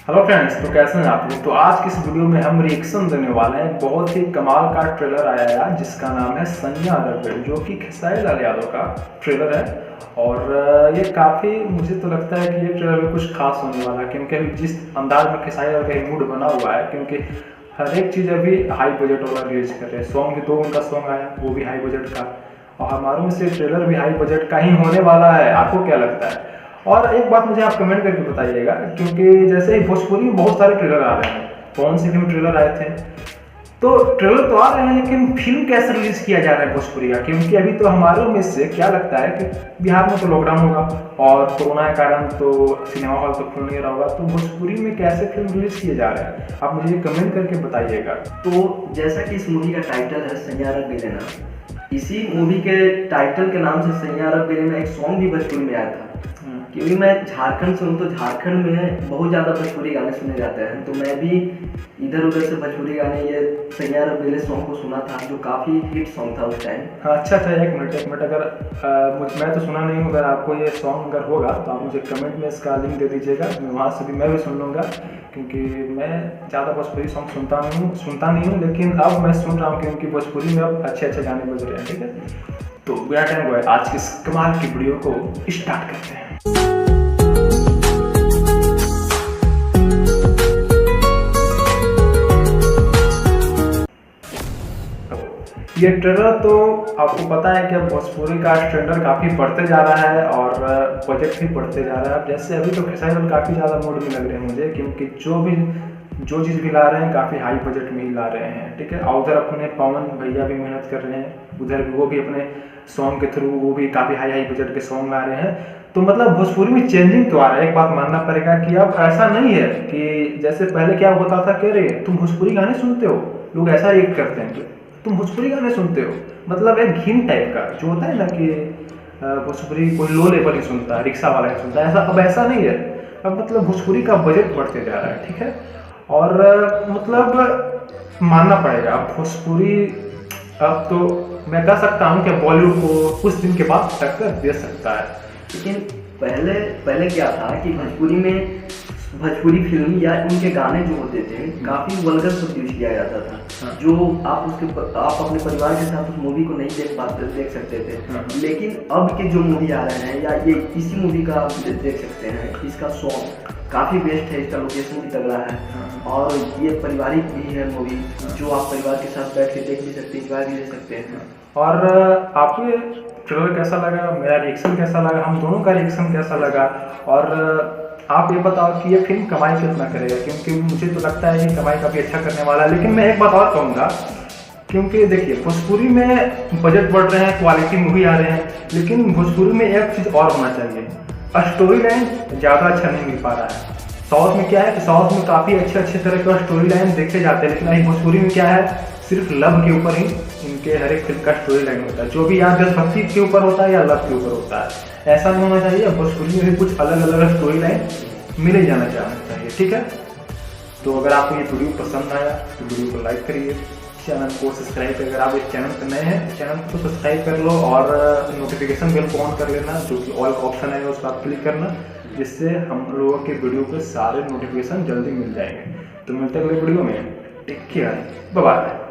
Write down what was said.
Hello friends, तो कैसे हैं आप लोग। तो आज की इस वीडियो में हम रिएक्शन देने वाले हैं। बहुत ही कमाल का ट्रेलर आया है आज, जिसका नाम है सैयां रघुवीर, जो कि खेसारी लाल यादव का ट्रेलर है। और ये काफ़ी, मुझे तो लगता है कि ये ट्रेलर में कुछ खास होने वाला है, क्योंकि अभी जिस अंदाज में खेसारी लाल का मूड बना हुआ है, क्योंकि हर एक चीज़ अभी हाई बजट वाला रिलीज कर रहे हैं। सॉन्ग भी 2 उनका सॉन्ग आया, वो भी हाई बजट का, और हमारे में से ट्रेलर भी हाई बजट का ही होने वाला है। आपको क्या लगता है? और एक बात मुझे आप कमेंट करके बताइएगा, क्योंकि जैसे ही भोजपुरी में बहुत सारे ट्रेलर आ रहे हैं, कौन सी फिल्म ट्रेलर आए थे, तो ट्रेलर तो आ रहे हैं, लेकिन फिल्म कैसे रिलीज किया जा रहा है भोजपुरी का? क्योंकि अभी तो हमारे में से क्या लगता है कि बिहार में तो लॉकडाउन होगा और कोरोना के कारण तो सिनेमा हॉल तो खुल नहीं रहा होगा, तो भोजपुरी में कैसे फिल्म रिलीज किए जा रहे हैं, आप मुझे कमेंट करके बताइएगा। तो जैसा कि इस मूवी का टाइटल है सैयां रघुवीर, इसी मूवी के टाइटल के नाम से सैयां रघुवीर एक सॉन्ग भी भोजपुरी में आया था। क्योंकि मैं झारखंड से हूँ, तो झारखंड में बहुत ज़्यादा भोजपुरी गाने सुने जाते हैं, तो मैं भी इधर उधर से भोजपुरी गाने ये सैयां रघुवीर सॉन्ग को सुना था, जो काफ़ी हिट सॉन्ग था उस टाइम। अच्छा, एक मिनट, अगर मैं तो सुना नहीं हूँ, अगर आपको ये सॉन्ग अगर होगा तो आप मुझे कमेंट में इसका लिंक दे दीजिएगा, वहाँ से भी मैं भी सुन लूँगा, क्योंकि मैं ज़्यादा भोजपुरी सॉन्ग सुनता नहीं हूँ, लेकिन अब मैं सुन रहा हूँ, क्योंकि भोजपुरी में अब अच्छे अच्छे गाने बज रहे हैं। ठीक है, तो बिना टाइम हुआ आज की इस कमाल की वीडियो को स्टार्ट करते हैं। ये ट्रेलर तो आपको पता है कि अब भोजपुरी का स्टैंडर्ड काफ़ी बढ़ते जा रहा है और बजट भी बढ़ते जा रहा है। अब जैसे अभी तो खेसारी लाल काफ़ी ज़्यादा मूड में लग रहे हैं मुझे, क्योंकि जो चीज़ भी ला रहे हैं काफ़ी हाई बजट में ही ला रहे हैं। ठीक है, और उधर अपने पवन भैया भी मेहनत कर रहे हैं, उधर भी वो भी अपने सॉन्ग के थ्रू वो भी काफ़ी हाई बजट के सॉन्ग ला रहे हैं। तो मतलब भोजपुरी में चेंजिंग तो आ रहा है। एक बात मानना पड़ेगा कि अब ऐसा नहीं है कि जैसे पहले क्या होता था, कह रहे तुम भोजपुरी गाने सुनते हो, लोग ऐसा रिएक्ट करते हैं कि तुम भोजपुरी गाने सुनते हो, मतलब एक घिन टाइप का जो होता है ना, कि भोजपुरी कोई लो लेवल ही सुनता है, रिक्शा वाला ही सुनता है, ऐसा अब ऐसा नहीं है। अब मतलब भोजपुरी का बजट बढ़ते जा रहा है। ठीक है, और मतलब मानना पड़ेगा अब भोजपुरी, अब तो मैं कह सकता हूँ कि बॉलीवुड को कुछ दिन के बाद टक्कर दे सकता है। लेकिन पहले क्या था कि भोजपुरी फिल्म या उनके गाने जो होते थे, काफ़ी वल्गर सब यूज किया जाता था। हाँ। जो आप अपने परिवार के साथ उस मूवी को नहीं देख सकते थे। हाँ। लेकिन अब के जो मूवी आ रहे हैं, या ये इसी मूवी का आप देख सकते हैं, इसका सॉन्ग काफ़ी बेस्ट है, इसका लोकेशन भी तगड़ा है। हाँ। और ये पारिवारिक भी है मूवी। हाँ। जो आप परिवार के साथ बैठ के देख भी सकते हैं, इंजॉय भी ले सकते हैं। और आपको ये ट्रेलर कैसा लगा, मेरा रिएक्शन कैसा लगा, हम दोनों का रिएक्शन कैसा लगा, और आप ये बताओ कि ये फिल्म कमाई कितना करेगा? क्योंकि मुझे तो लगता है कि कमाई काफ़ी अच्छा करने वाला है। लेकिन मैं एक बात और कहूँगा, क्योंकि देखिए भोजपुरी में बजट बढ़ रहे हैं, क्वालिटी मूवी आ रहे हैं, लेकिन भोजपुरी में एक चीज़ और होना चाहिए, स्टोरी लाइन ज़्यादा अच्छा नहीं मिल पा रहा है। साउथ में क्या है कि साउथ में काफ़ी अच्छे तरह का स्टोरी लाइन देखे जाते हैं, लेकिन अभी भोजपुरी में क्या है, सिर्फ लव के ऊपर ही इनके हर एक फिल्म का स्टोरी लाइन होता है, जो भी यहाँ देशभक्ति के ऊपर होता है या लव के ऊपर होता है। ऐसा नहीं होना चाहिए, भोजपुरी में भी कुछ अलग अलग स्टोरी लाइन मिले जाना चाहिए। ठीक है, तो अगर आपको ये वीडियो पसंद आया तो वीडियो को लाइक करिए, चैनल को सब्सक्राइब, अगर आप इस चैनल पर नए हैं चैनल को सब्सक्राइब कर लो, और नोटिफिकेशन बेल को ऑन कर लेना, जो कि ऑल का ऑप्शन है उस पर क्लिक करना, जिससे हम लोगों के वीडियो के सारे नोटिफिकेशन जल्दी मिल जाएंगे। तो मिलते हैं अगले वीडियो में, टेक केयर, बाय बाय।